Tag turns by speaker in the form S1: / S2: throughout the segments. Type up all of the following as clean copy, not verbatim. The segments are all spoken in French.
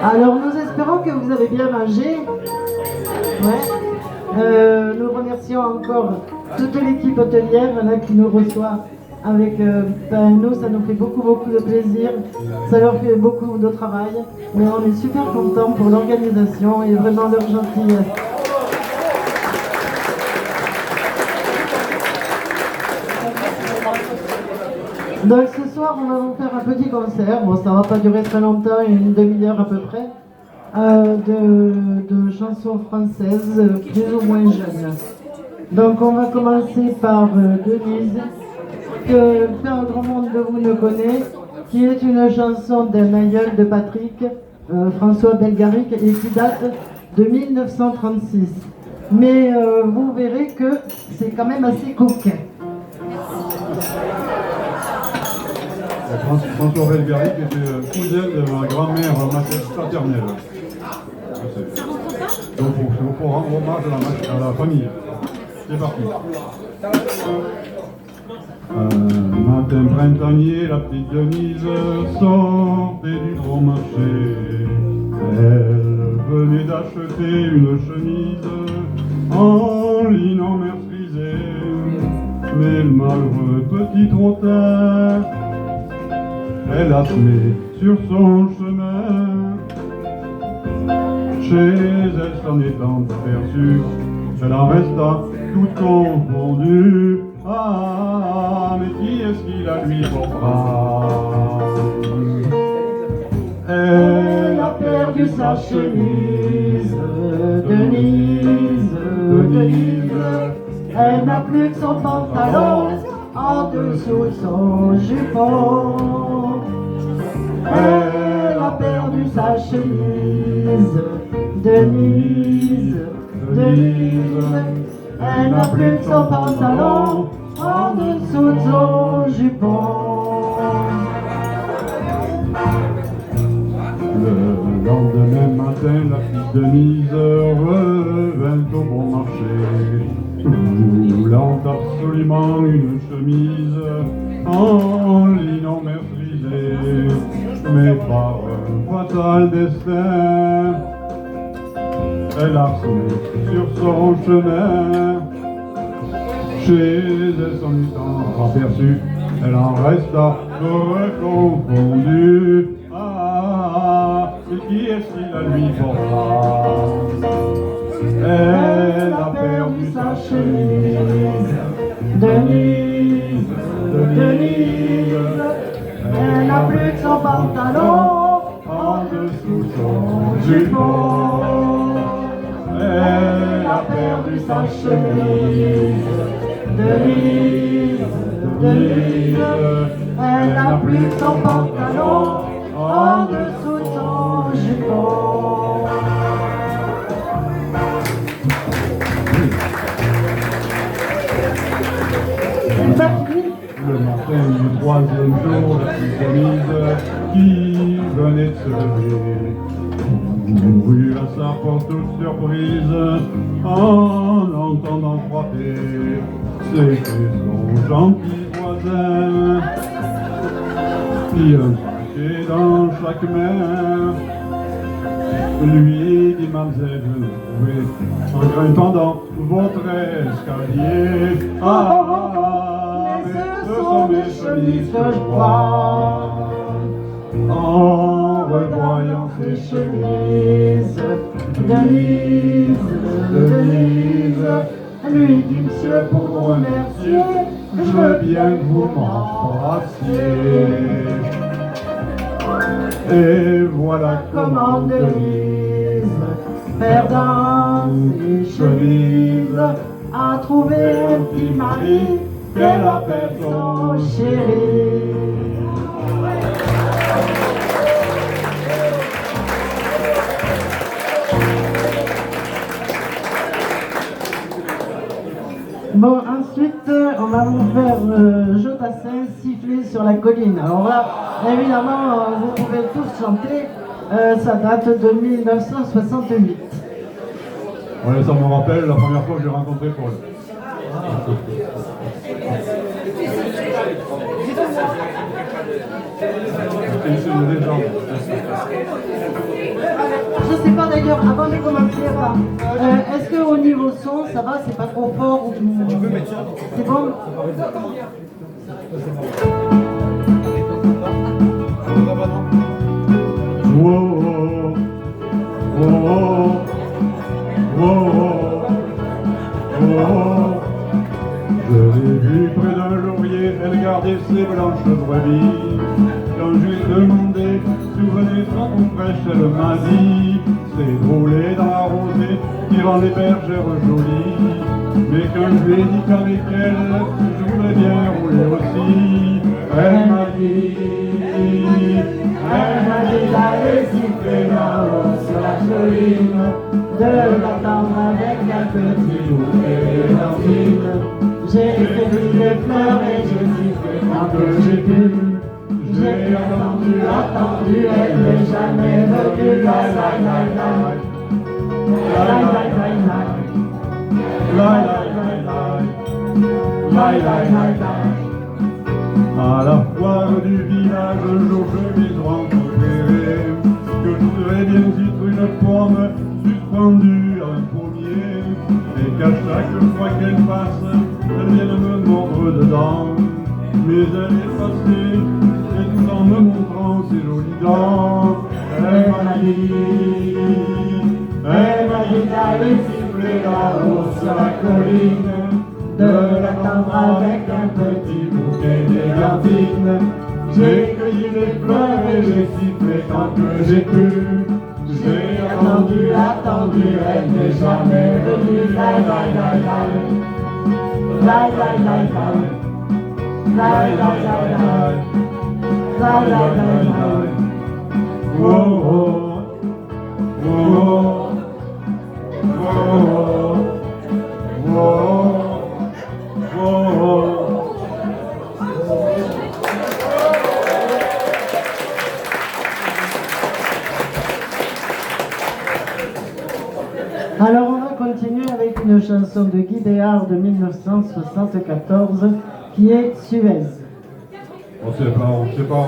S1: Alors nous espérons que vous avez bien mangé. Ouais. Nous remercions encore toute l'équipe hôtelière là, qui nous reçoit avec nous, ça nous fait beaucoup de plaisir, ça leur fait beaucoup de travail, mais on est super contents pour l'organisation et vraiment leur gentillesse. Donc ce soir on va vous faire un petit concert, bon ça va pas durer très longtemps, une demi-heure à peu près, de chansons françaises plus ou moins jeunes. Donc on va commencer par Denise, que pas un grand monde de vous ne connaît, qui est une chanson d'un aïeul de Patrick, François Belgaric, et qui date de 1936. Mais vous verrez que c'est quand même assez coquin.
S2: François Belgaric était cousin de ma grand-mère paternelle. Donc il faut rendre hommage à la famille. C'est parti. Matin printanier, la petite Denise sortait du bon marché. Elle venait d'acheter une chemise en lin mer frisé. Mais le malheureux petit trottin, elle a semé sur son chemin. Chez elle s'en étant aperçue, elle en resta toute confondue. Ah, mais qui est-ce qui la lui portera? Elle a perdu sa chemise, Denise. Elle n'a plus que son pantalon en dessous de son jupon. Elle a perdu sa chemise, Denise. Elle n'a plus que son pantalon en dessous de son jupon. Le lendemain matin, la petite Denise revint au bon marché, voulant absolument une chemise en lin mer frisé. Mais par un fatal destin, elle a semé sur son chemin. Chez elle s'en étant aperçue, elle en resta confondue. Ah, et qui est-ce qui la lui portera? Elle a perdu sa chemise, Denise. Elle n'a plus que son pantalon en dessous de son jupon. Elle a perdu sa chemise, Denise. Elle n'a plus que son pantalon en dessous de son jupon. Le matin du troisième jour, la petite Denise qui venait de se lever mourut à sa porte toute surprise en entendant frapper. C'était son gentil voisin, qui un paquet dans chaque main. Lui dit mademoiselle, je en grimpant dans votre escalier. Mais ce sont mes chemises que je vois. En revoyant ces chemises, Denise, lui dit monsieur pour vous remercier, je veux bien que vous m'embrassiez. Et voilà comment Denise, perdant ses chemises, a trouvé un petit mari qu'elle appelle son chéri. Bon, ensuite, on va vous faire Jodassin, Siffler sur la colline. Alors là, évidemment, vous pouvez tous chanter. Ça date de 1968. Ouais, ça me rappelle la première fois que j'ai rencontré Paul. C'est une légende.
S1: D'ailleurs, avant de commencer, est-ce qu'au niveau son, ça va, c'est pas trop fort? C'est bon?
S2: Oh, oh, oh, oh, oh. Je l'ai vue près d'un laurier, elle gardait ses blanches brebis. Quand je lui ai demandé d'où venait son fraîche, elle m'a dit c'est drôler dans la rosée qui rend les bergères jolies. Mais quand je lui ai dit qu'avec elle, je voulais bien rouler aussi, elle m'a dit
S1: d'aller siffler là-haut sur la colline, de l'attendre avec un petit bouquet d'orchidées. J'ai fait des fleurs et j'ai sifflé tant que j'ai pu. J'ai attendu, elle n'est jamais venue.
S2: À la foire du village, un jour je m'y rencontrerai, que je voudrais bien titre une pomme suspendue à un pommier, et qu'à chaque fois qu'elle passe, elle vienne me mordre dedans. Mais elle est passée, et tout en me montrant ses jolies dents, elle m'a dit
S1: d'aller siffler là-haut sur la colline, de l'attendre avec un petit bouquet d'églantines. J'ai cueilli les fleurs et j'ai sifflé tant que j'ai pu. J'ai attendu, elle n'est jamais venue.
S2: Oh, oh, oh, oh, oh, oh.
S1: Alors on va continuer avec une chanson de Guy Béard de 1974 qui est Suez.
S2: On sait pas,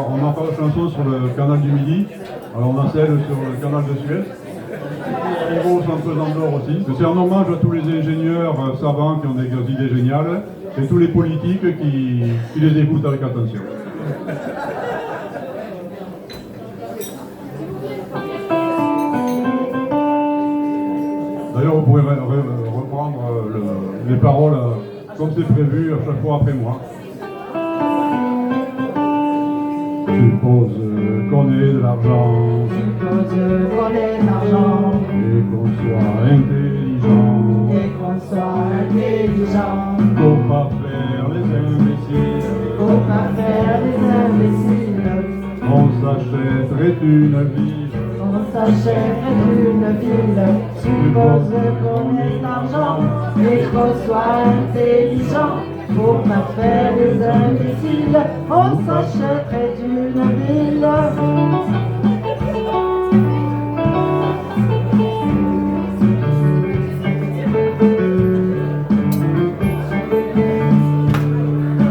S2: on n'a pas de chanson sur le canal du Midi, alors on a celle sur le canal de Suez. Les gros sont pesant d'or aussi. C'est un hommage à tous les ingénieurs savants qui ont des idées géniales et tous les politiques qui les écoutent avec attention. D'ailleurs, vous pourrez reprendre les paroles comme c'est prévu à chaque fois après moi. Suppose qu'on ait de l'argent, et qu'on soit intelligent, faut pas faire les imbéciles, on s'achèterait une ville.
S1: Suppose qu'on ait de l'argent et qu'on soit intelligent. Pour pas faire des imbéciles, on s'achèterait une ville.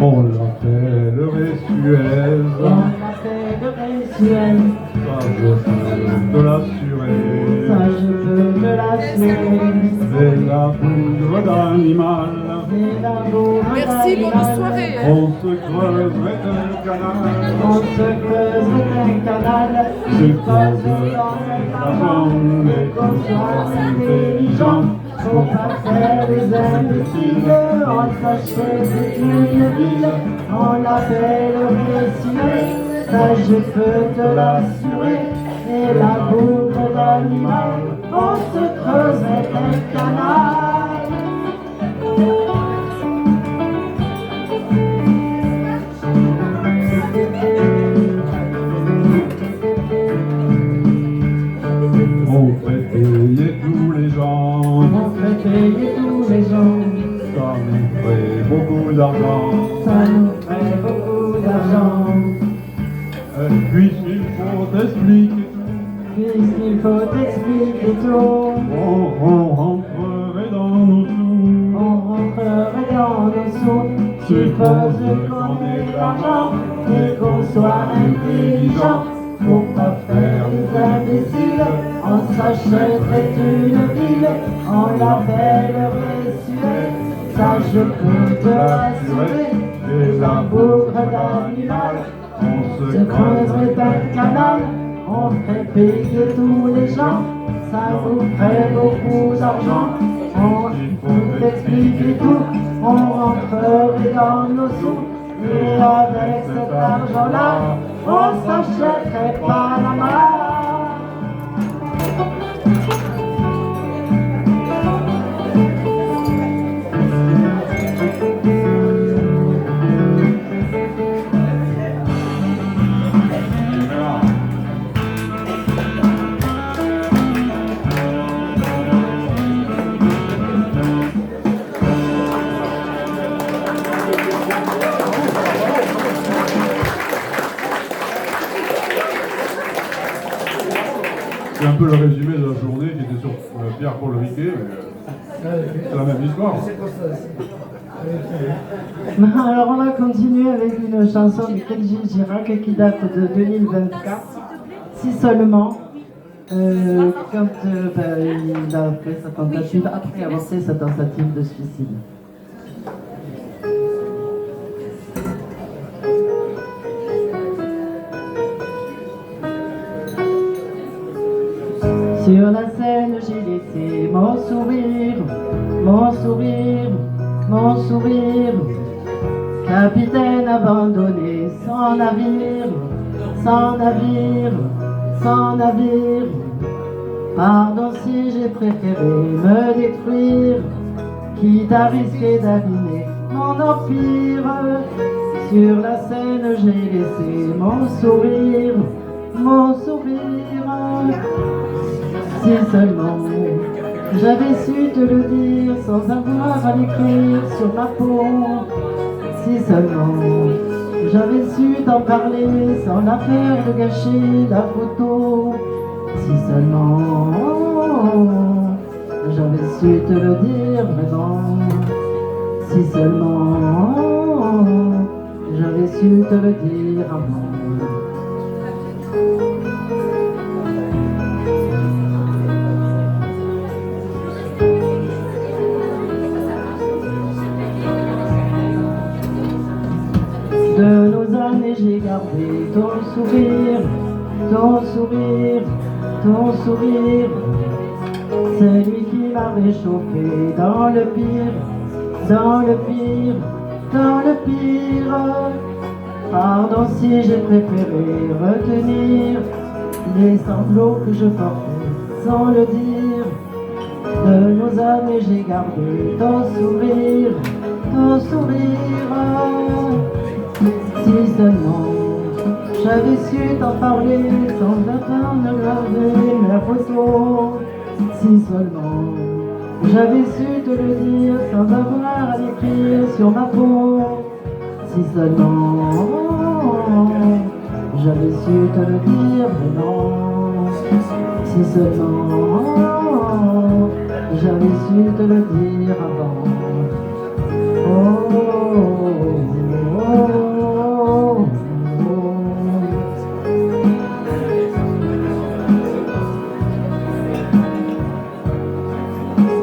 S2: On l'appellerait Suez. Ça je peux te l'assurer. C'est la poudre d'animal.
S3: Merci, bonne soirée.
S2: On se creuserait un canal. Suppose l'argent et qu'on soit intelligent.
S1: Pour pas faire des imbéciles, on s'achète une ville, on l'appellerait Suez. Ça je peux te l'assurer. Et la bourre d'animal, on se creuserait un canal.
S2: On fait payer tous les gens, ça nous ferait beaucoup d'argent. Puisqu'il faut expliquer tout, on rentrerait dans nos sous. Suppose qu'on ait de l'argent et qu'on soit intelligent. Pour pas faire des imbéciles,
S1: On s'achèterait une ville, on l'appellerait Suède. Ça je peux te rassurer, des bougres d'animal. On se creuserait un canal, on ferait payer tous les gens. Ça vous ferait beaucoup d'argent, on vous expliquer tout, on rentrerait dans nos sous. Et avec cet argent-là, on s'achèterait pas la main.
S2: C'est un peu le résumé de la journée qui était sur Pierre-Paul Riquet, mais c'est la même histoire.
S1: Alors on va continuer avec une chanson de Kenji Girac qui date de 2024, si seulement, quand il a fait sa tentative, après avoir fait sa tentative de suicide. Sur la scène, j'ai laissé mon sourire, mon sourire, mon sourire. Capitaine abandonné, sans navire, sans navire, sans navire. Pardon si j'ai préféré me détruire, quitte à risquer d'abîmer mon empire. Sur la scène, j'ai laissé mon sourire, mon sourire. Si seulement j'avais su te le dire sans avoir à l'écrire sur ma peau. Si seulement j'avais su t'en parler sans la peur de gâcher la photo. Si seulement j'avais su te le dire vraiment. Si seulement j'avais su te le dire avant. De nos années j'ai gardé ton sourire, ton sourire, ton sourire. Celui qui m'a réchauffé dans le pire, dans le pire, dans le pire. Pardon si j'ai préféré retenir les sanglots que je portais sans le dire. De nos années j'ai gardé ton sourire, ton sourire. Si seulement j'avais su t'en parler sans attendre de graver mes photos. Si seulement j'avais su te le dire sans avoir à l'écrire sur ma peau. Si seulement j'avais su te le dire vraiment. Si seulement j'avais su te le dire avant. Oh, oh, oh.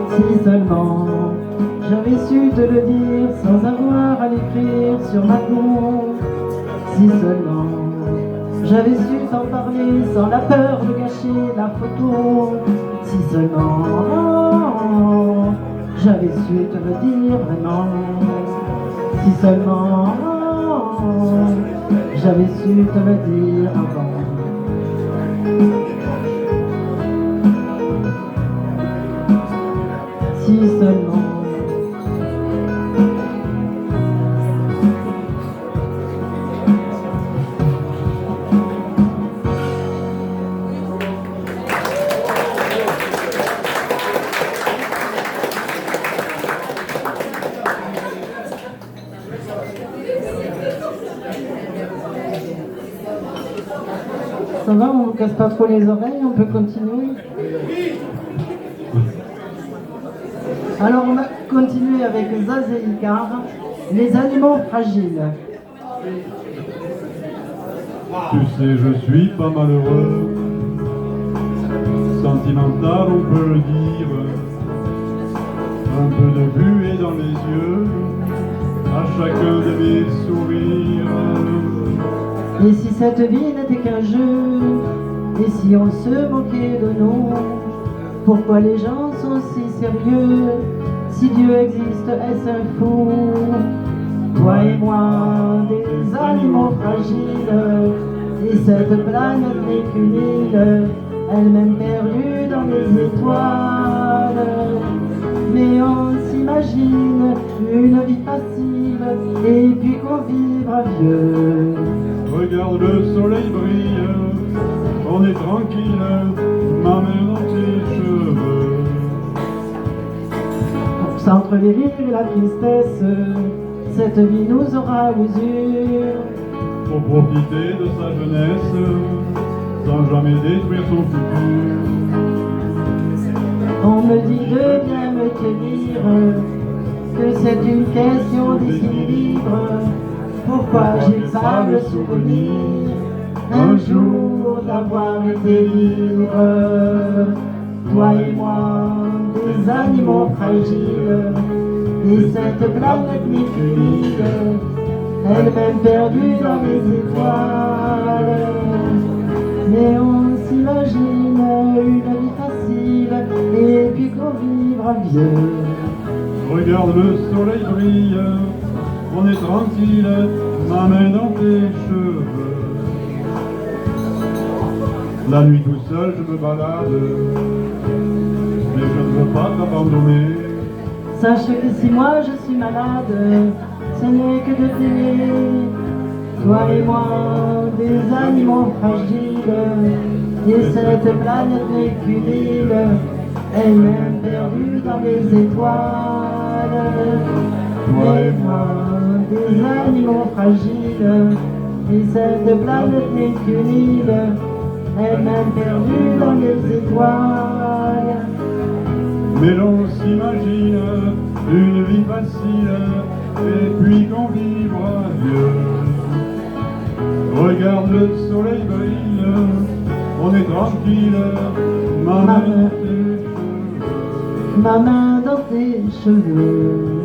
S1: Si seulement j'avais su te le dire sans avoir à l'écrire sur ma peau. Si seulement j'avais su t'en parler sans la peur de gâcher la photo. Si seulement j'avais su te le dire vraiment. Si seulement j'avais su te le dire avant. Si seulement. Ça va, on ne vous casse pas trop les oreilles, on peut continuer. Alors on va continuer avec Zaz et Icar, les animaux fragiles.
S2: Tu sais, je suis pas malheureux, sans sentimental, on peut le dire. Un peu de buée dans les yeux, à chacun de mes sourires.
S1: Et si cette vie n'était qu'un jeu, et si on se moquait de nous, pourquoi les gens sont si sérieux? Si Dieu existe, est-ce un fou? Toi et moi, des animaux fragiles, et cette planète n'est qu'une île, elle-même perdue dans les étoiles. Mais on s'imagine une vie facile, et puis qu'on vivra vieux.
S2: Regarde, le soleil brille, on est tranquille, ma main dans tes cheveux.
S1: Entre les rires et la tristesse, cette vie nous aura l'usure.
S2: Pour profiter de sa jeunesse, sans jamais détruire son futur.
S1: On me dit de bien me tenir, que c'est une question d'équilibre. Pourquoi j'ai pas le souvenir un jour d'avoir été libre? Toi et moi, des animaux fragiles, et cette planète n'est qu'une île, elle-même perdue dans les étoiles. Mais on s'imagine une vie facile, et puis qu'on vivra vieux.
S2: Regarde, le soleil brille, on est tranquille, ma main dans tes cheveux. La nuit tout seul je me balade, mais je ne veux pas t'abandonner.
S1: Sache que si moi je suis malade, ce n'est que de t'aimer. Toi et moi, des animaux fragiles, et cette planète n'est qu'une île, elle-même perdue dans les étoiles. Toi et moi, des animaux fragiles, et cette planète n'est qu'une île, elle-même perdue dans les étoiles.
S2: Mais l'on s'imagine une vie facile, et puis qu'on vivra vieux. Regarde, le soleil brille, on est tranquille, ma main dans tes cheveux.
S1: Ma main dans tes cheveux.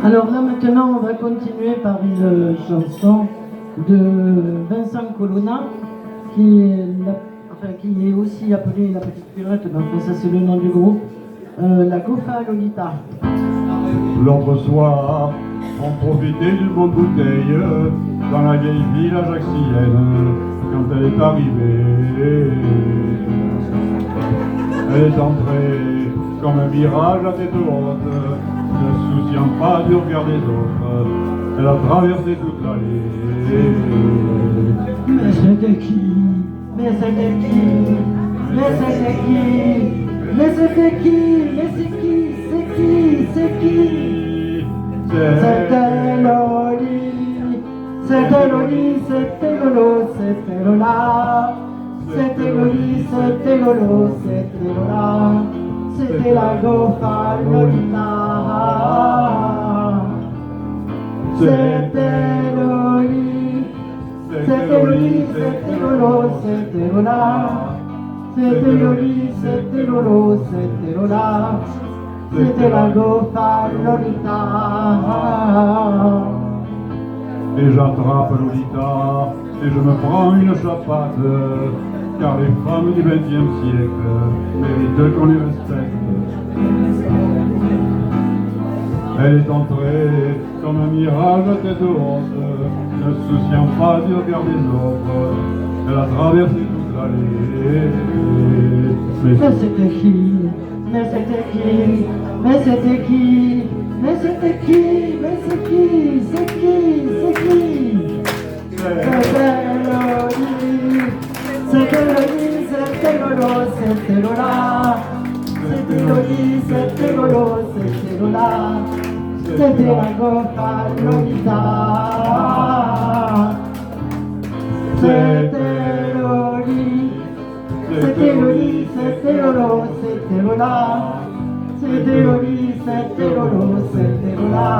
S1: Alors là maintenant on va continuer par une chanson de Vincent Colonna qui est aussi appelée La Petite Pirate, mais enfin ça c'est le nom du groupe, la Gofa Lolita.
S2: L'autre soir, on profitait d'une bonne bouteille dans la vieille ville ajaxienne quand elle est arrivée. Elle est entrée comme un mirage à tête haute, ne souciant pas du regard des autres. Elle a traversé toute l'allée.
S1: Mais c'était qui? Mais c'était qui? Mais c'était qui? Mais c'était qui? Mais c'est qui? C'est qui? C'est qui? C'était Loli. C'était Loli, c'était Lolo, c'était Lola. C'était Loli, c'était Lolo, c'était Lola. C'était la Gofa Lolita. C'était Loli. C'était Loli, c'était Lolo, c'était Lola. C'était Loli, c'était Lolo, c'était Lola. C'était la Gofa Lolita.
S2: Et j'attrape Lolita et je me prends une chapate, car les femmes du XXe siècle méritent qu'on les respecte. Elle est entrée comme un mirage à tête haute, ne se souciant pas du regard des autres. Elle a traversé toute l'allée.
S1: Mais c'était qui? Mais c'était qui? Mais c'était qui? Mais c'était qui? Mais c'est qui? C'est qui? C'est qui? C'était Loli. C'était Loli, c'était Lolo, c'était Lola. C'était Loli, c'était Lolo, c'était Lola. c'était la Gofa Lolita. C'était Loli, c'était Loli, c'était Lolo, c'était Lola. C'était Loli, c'était Lolo, c'était Lola.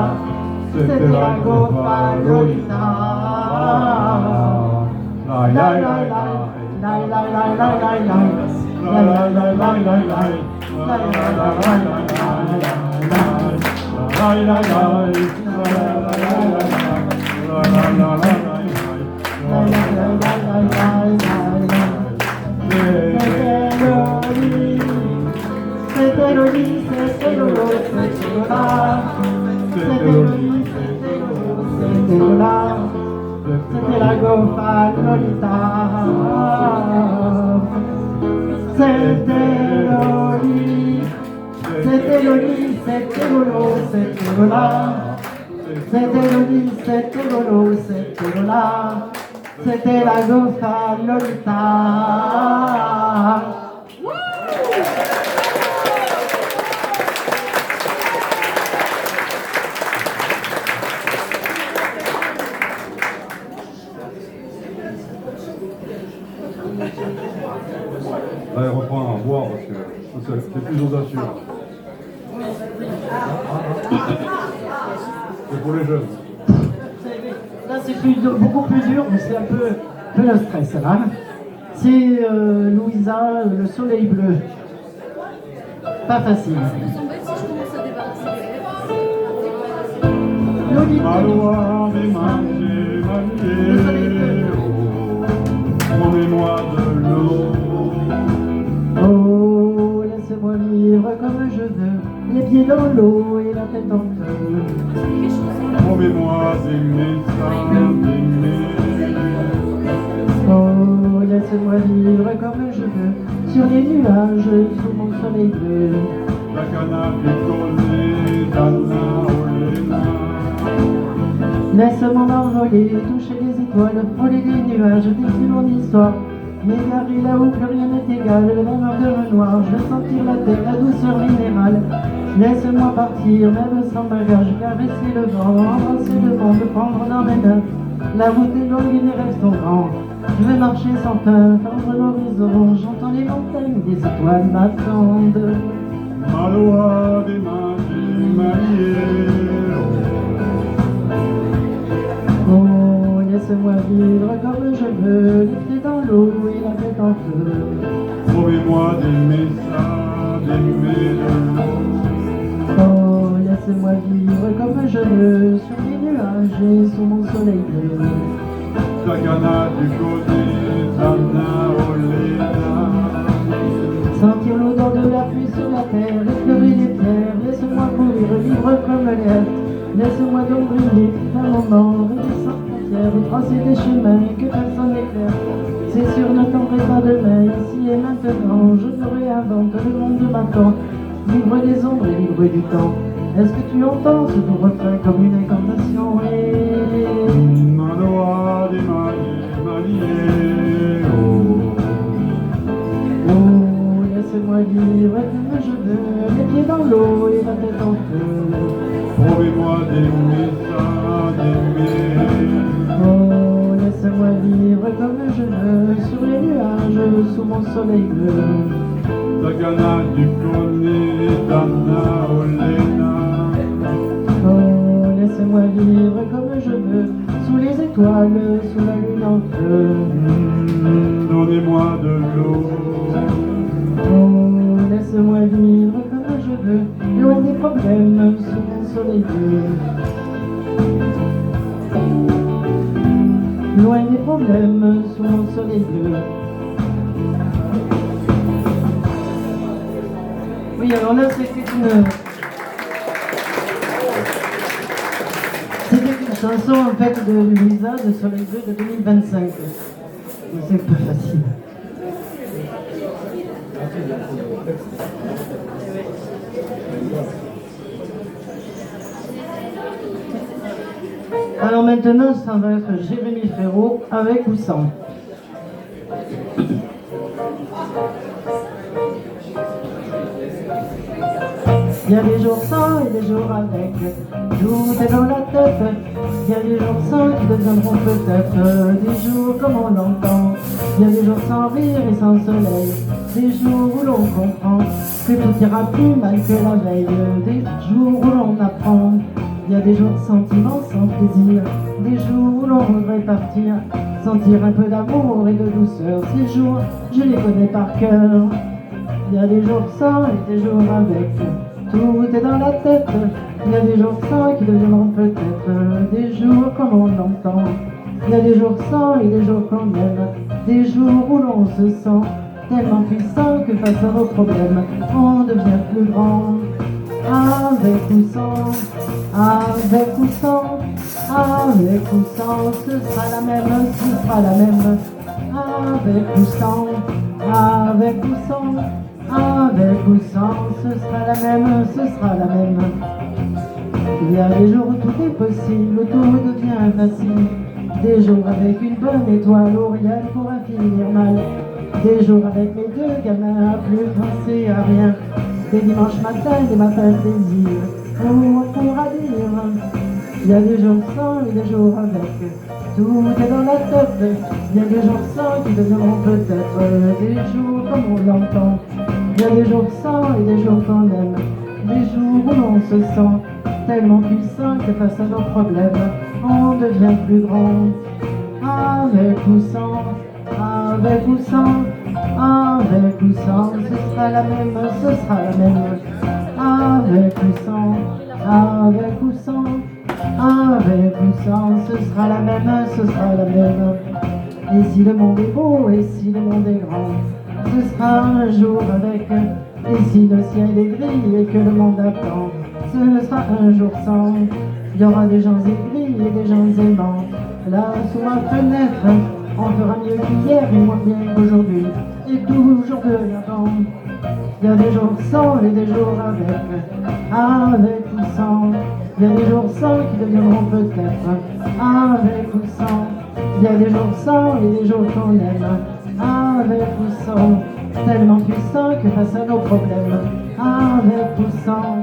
S1: C'était la Gofa Lolita. La la la la la la la la la la la la la la c'était Loli, c'était Lolo, c'était Lola. C'était Loli, c'était Lolo, c'était Lola. C'était la Gofa Lolita. C'était Loli, c'était Loli, c'était Lolo, c'était Lola. C'était Loli, c'était Lolo, c'était Lola. C'était la Gofa Lolita.
S2: Allez, reprendre à boire parce que c'est plus audacieux. C'est pour les jeunes.
S1: Là, c'est beaucoup plus dur, mais c'est un peu le stress. Là. C'est Louisa, le soleil bleu. Pas facile. Loli,
S2: Promets-moi de l'eau.
S1: oh, laisse-moi vivre comme je veux, les pieds dans l'eau et la tête en feu.
S2: Promets-moi d'aimer ça, d'aimer.
S1: Oh, laisse-moi vivre comme je veux, sur les nuages, sous mon soleil bleu.
S2: La canne picolée, Dana Olena.
S1: Laisse-moi m'envoler, toucher les étoiles, frôler les nuages, décrire mon histoire. M'égarer là où plus rien n'est égal, le bonheur de le noir, je veux sentir la terre, la douceur minérale. Laisse-moi partir, même sans bagage, caresser le vent, embrasser le monde, prendre dans mes mains. La route est longue et les rêves sont grands. Je vais marcher sans fin, tendre l'horizon, j'entends les montagnes, des étoiles m'attendent.
S2: Maloa de magi mariero.
S1: Oh, laisse-moi vivre comme je veux, les pieds dans l'eau et la tête en feu.
S2: Promets-moi d'aimer ça, d'aimer de l'eau.
S1: Oh, laisse-moi vivre comme je veux, sur les nuages et sous mon soleil bleu.
S2: La canne du côté, Dana Olena.
S1: Sentir l'odeur de la pluie sur la terre, effleurer les pierres, laisse-moi courir libre comme l'air. Laisse-moi donc briller un moment, rester sans frontières et tracer des chemins que personne n'éclaire. C'est sûr, ne tomberai pas demain, ici et maintenant, je me réinvente, le monde m'attend. Libre des ombres et libre du temps. Est-ce que tu entends ce doux refrain comme une incantation?
S2: Maloa de magi mariero.
S1: Oh, laisse-moi vivre comme je veux, les pieds dans l'eau et la tête en feu.
S2: Promets-moi d'aimer ça, d'aimer.
S1: Oh, laisse-moi vivre comme je veux, sur les nuages, sous mon soleil bleu.
S2: La canne du côté, Dana Olena.
S1: Oh, laisse-moi vivre comme je veux, sous les étoiles, sous la lune en feu.
S2: Donnez-moi de l'eau.
S1: Oh, laisse-moi vivre comme je veux, loin des problèmes, sous mon soleil bleu. Loin des problèmes, sous mon soleil bleu. Oui, alors là, c'était une chanson en fait de Louisa, de Soleil Bleu de 2025. Mais c'est pas facile. Alors maintenant, ça va être Jérémy Frérot, avec ou sans. Il y a des jours sans et des jours avec, tout est dans la tête. Il y a des jours sans qui deviendront peut-être des jours comme on l'entend. Il y a des jours sans rire et sans soleil, des jours où l'on comprend que tout ira plus mal que la veille, des jours où l'on apprend. Il y a des jours de sentiments sans plaisir, des jours où l'on voudrait partir, sentir un peu d'amour et de douceur. Ces jours, je les connais par cœur. Il y a des jours sans et des jours avec, tout est dans la tête. Il y a des jours sans qui deviendront peut-être des jours comme on l'entend. Il y a des jours sans et des jours qu'on aime, des jours où l'on se sent tellement puissant que face à nos problèmes, on devient plus grand. Avec ou sans, avec ou sans, avec ou sans, ce sera la même, ce sera la même. Avec ou sans, avec ou sans, avec ou sans, ce sera la même, ce sera la même. Il y a des jours où tout est possible, où tout devient facile. Des jours avec une bonne étoile au rien pourra finir mal. Des jours avec mes deux gamins à plus penser à rien. Des dimanches matins, des matins plaisir, où on pourra dire. Il y a des jours sans et des jours avec, tout est dans la tête. Il y a des jours sans qui deviendront peut-être des jours comme on l'entend. Il y a des jours sans et des jours qu'on aime, des jours où l'on se sent tellement puissant que face à nos problèmes, on devient plus grand. Avec ou sans, avec ou sans, avec ou sans, ce sera la même, ce sera la même. Avec ou sans, avec ou sans, avec ou sans, ce sera la même, ce sera la même. Et si le monde est beau, et si le monde est grand, ce sera un jour avec. Et si le ciel est gris et que le monde attend, ce sera un jour sans. Il y aura des gens aigris et des gens aimants. Là, sous ma fenêtre, on fera mieux qu'hier et moins bien qu'aujourd'hui, et toujours de l'avant. Il y a des jours sans et des jours avec ou sans. Il y a des jours sans qui deviendront peut-être avec ou sans. Il y a des jours sans et des jours qu'on aime, avec ou sans. Tellement puissant que face à nos problèmes, avec ou sans.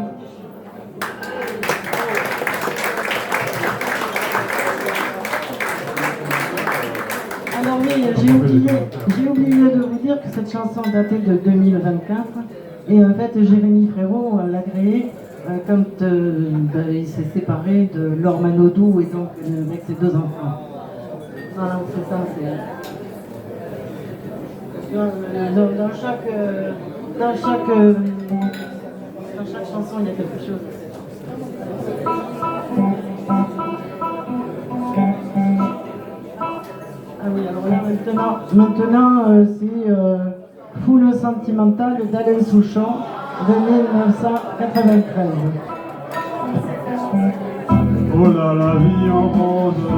S1: Alors oui, j'ai oublié de vous dire que cette chanson datait de 2024 et en fait Jérémy Frérot l'a créée quand il s'est séparé de Laure Manodou et donc avec ses deux enfants. Voilà, c'est ça, dans chaque chanson il y a quelque chose. Ah oui, alors là maintenant c'est Foule sentimentale d'Alain Souchon de 1993.
S2: Oh là, la vie en rose,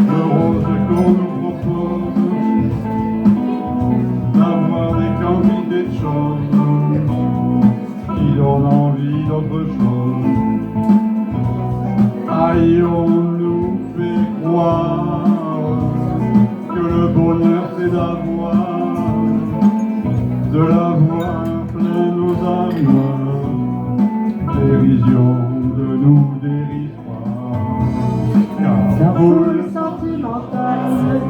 S2: le rose qu'on nous propose, d'avoir des quantités de choses qui donnent envie d'autre chose. Aïe, on nous fait croire que le bonheur c'est d'avoir, de l'avoir plein nos âmes, dérision de nous dérisoire.
S1: La foule sentimentale,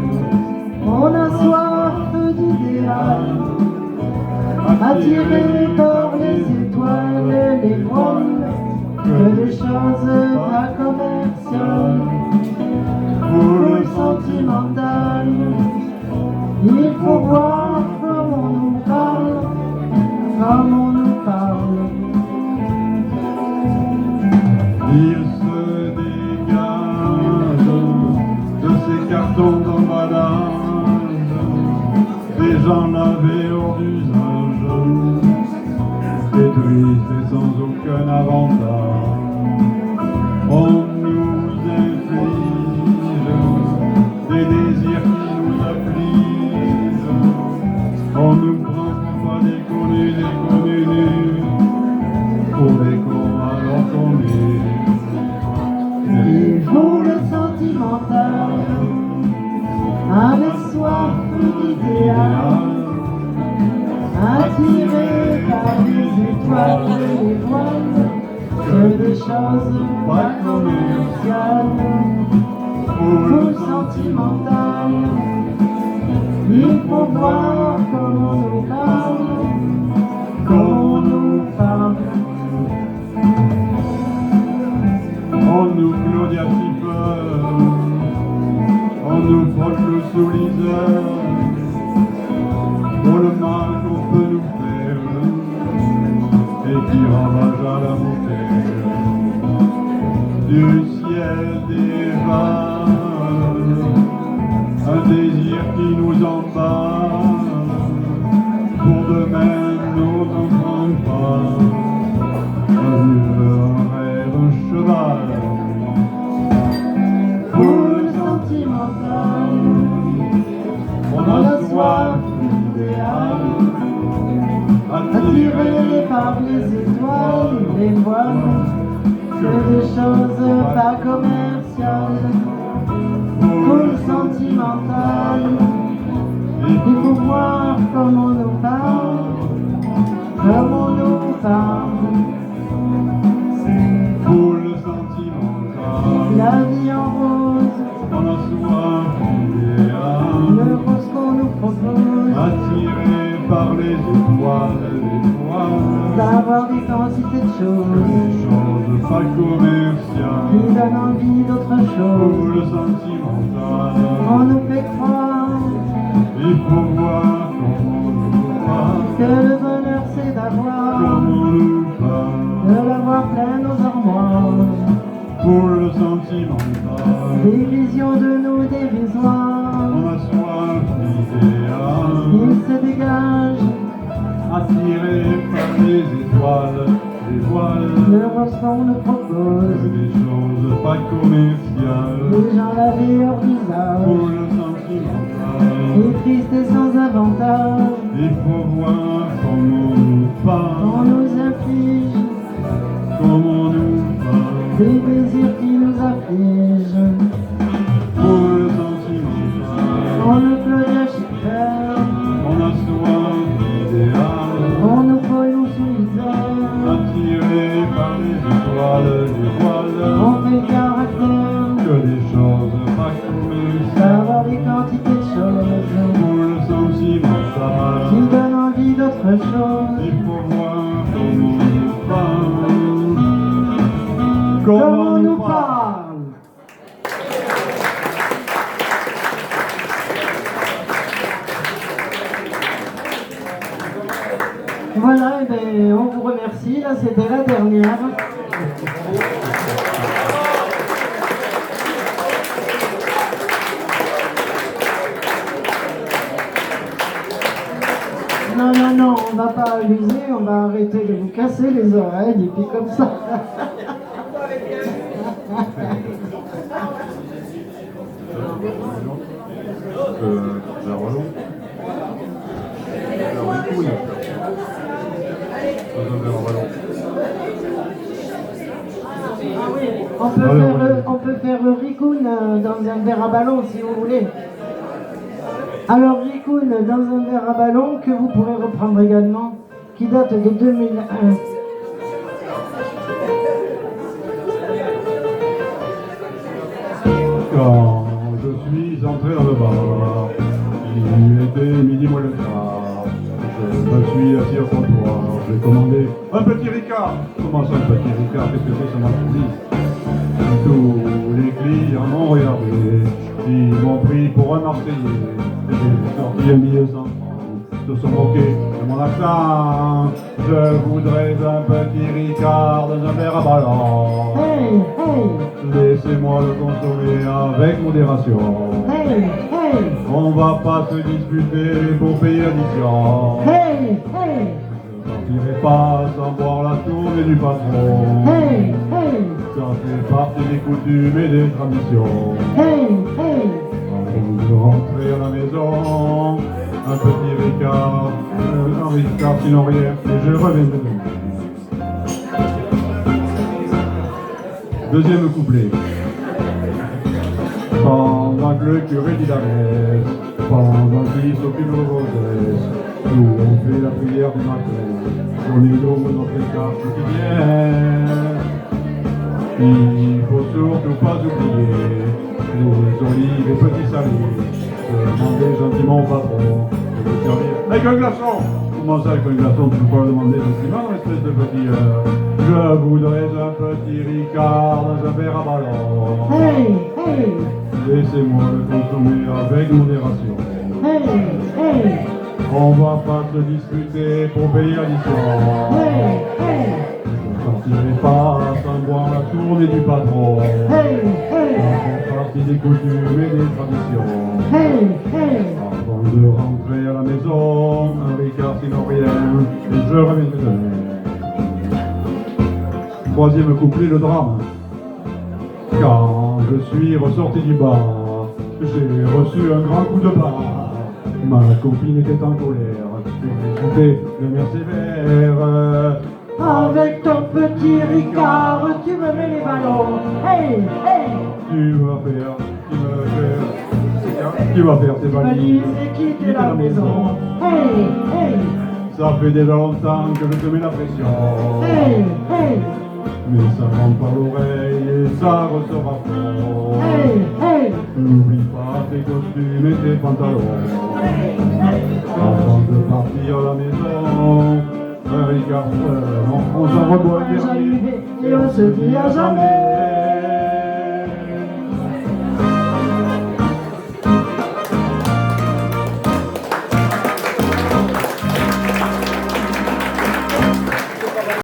S1: on a soif d'idéal, attiré par les étoiles, les voiles, que des choses pas commerciales. Foule sentimentale, il faut voir comme on nous parle, comme on nous parle.
S2: Il se dégage de ces cartons d'emballage, des gens lavés hors d'usage, détruits et sans aucun avantage. On nous inflige des désirs qui nous affligent, on nous prend pour pas déconner, pour des cons alors qu'on est.
S1: Il faut le sentimental, avec soif d'idéal, attiré par les les voiles, que des choses pas commerciales, ou sentimentales. Il faut voir comment on nous parle, comment on nous parle.
S2: On nous Claudia Schiffer, on nous frotte le souliseur, pour le mal qu'on peut nous faire, et qui ravage à la montée du ciel dévale, un désir qui nous emballe, pour demain nos enfants pas, un rêve, un cheval.
S1: Pour le sentimental,
S2: On a soif d'idéal,
S1: attiré par les étoiles, les voiles, que des choses pas commerciales. Pour le sentimental, il faut voir comment on nous parle, comment on nous parle.
S2: pour le sentimental,
S1: La vie en rose,
S2: on a soif d'idéal,
S1: le rose qu'on nous propose,
S2: attiré par les étoiles,
S1: d'avoir des quantités de
S2: des
S1: choses
S2: choses pas commerciales,
S1: qui donnent envie d'autre
S2: pour
S1: chose.
S2: le sentimental,
S1: On nous fait croire
S2: il faut voir comment nous parle,
S1: que le bonheur c'est d'avoir,
S2: comment nous parle,
S1: de l'avoir plein nos armoires,
S2: pour le sentimental,
S1: des visions de nous dérisoires.
S2: on a soif d'idéal,
S1: Il se dégage
S2: attiré par les étoiles, les voiles,
S1: le rose qu'on nous propose,
S2: des choses pas commerciales,
S1: les gens lavés hors
S2: pour
S1: visage,
S2: le sentimental,
S1: et tristes et sans avantage.
S2: il faut voir comment nous
S1: On
S2: parle,
S1: nous inflige
S2: comment nous parle,
S1: des désirs qui nous affligent.
S2: pour le sentimental,
S1: On nous Claudia Schiffer,
S2: on a soif d'idéal,
S1: on nous colle nous sous l'hiver.
S2: attiré par les étoiles, les voiles,
S1: On fait le caractère
S2: que des choses pas commerciales,
S1: d'avoir des quantités de choses
S2: pour le sentimental,
S1: qui donnent envie d'autre chose.
S2: il faut voir comment nous parle,
S1: Comment on nous parle. Voilà, et ben, on vous remercie. Là, c'était la dernière. Non, non, non, on va pas abuser, on va arrêter de vous casser les oreilles et puis comme ça.
S2: la relance. La ricoune.
S1: On peut faire Ricoun dans un verre à ballon si vous voulez. Alors Ricoun dans un verre à ballon que vous pourrez reprendre également, qui date de 2001.
S2: Quand je suis entré dans le bar, il était midi moins le quart. Je me suis assis au comptoir, j'ai commandé un petit Ricard. Comment ça, un petit Ricard? Qu'est-ce que c'est ce marchandise? Tous les clients m'ont regardé, ils m'ont pris pour un Marseillais. J'ai sorti un billet 100 francs, se sont moqués de mon accent. Je voudrais un petit Ricard dans un verre à ballon.
S1: Hey, hey,
S2: Laissez-moi le consommer avec modération.
S1: hey, hey,
S2: On va pas se disputer pour payer l'addition.
S1: hey, hey,
S2: Je partirai pas sans boire la tournée du patron.
S1: hey, hey,
S2: Ça fait partie des coutumes et des traditions.
S1: hey, hey.
S2: Avant de rentrer à la maison, un petit Ricard, un Ricard sinon rien, et je reviendrai demain. Deuxième couplet. Pendant que le curé dit la messe, pendant qu'il s'occupe de vos adresses, nous on fait la prière du matin. Donnez-nous notre carte quotidienne. Il faut surtout pas oublier les olives et petits salés. Demandez gentiment au patron de vous servir avec un glaçon. Comment ça, avec un glaçon, tu peux pas demander gentiment, espèce de petit... Je voudrais un petit Ricard dans un verre à ballon.
S1: Hey, hey,
S2: Laissez-moi le consommer avec modération.
S1: hey, hey,
S2: On va pas se disputer pour payer l'addition.
S1: hey, hey,
S2: Je ne partirai pas sans voir la tournée du patron.
S1: hey, hey,
S2: Ça fait partie des coutumes et des traditions.
S1: hey, hey.
S2: Avant de rentrer à la maison, un Ricard sinon rien, et je reviendrai demain. Troisième couplet, le drame. Quand je suis ressorti du bar, j'ai reçu un grand coup de barre. Ma copine était en colère, je l'ai de mer sévère.
S1: Avec ton petit Ricard, tu me mets les ballons. Hey, hey,
S2: Tu vas faire tes
S1: valise
S2: valises.
S1: et quitter la maison. Hey, hey,
S2: Ça fait déjà longtemps que je te mets la pression.
S1: hey, hey,
S2: Mais ça rentre par l'oreille et ça ressort à fond.
S1: hey, hey.
S2: N'oublie pas tes costumes et tes pantalons. Avant de partir à la maison, un Ricard, on s'en reboit un dernier
S1: Et on se dit à jamais.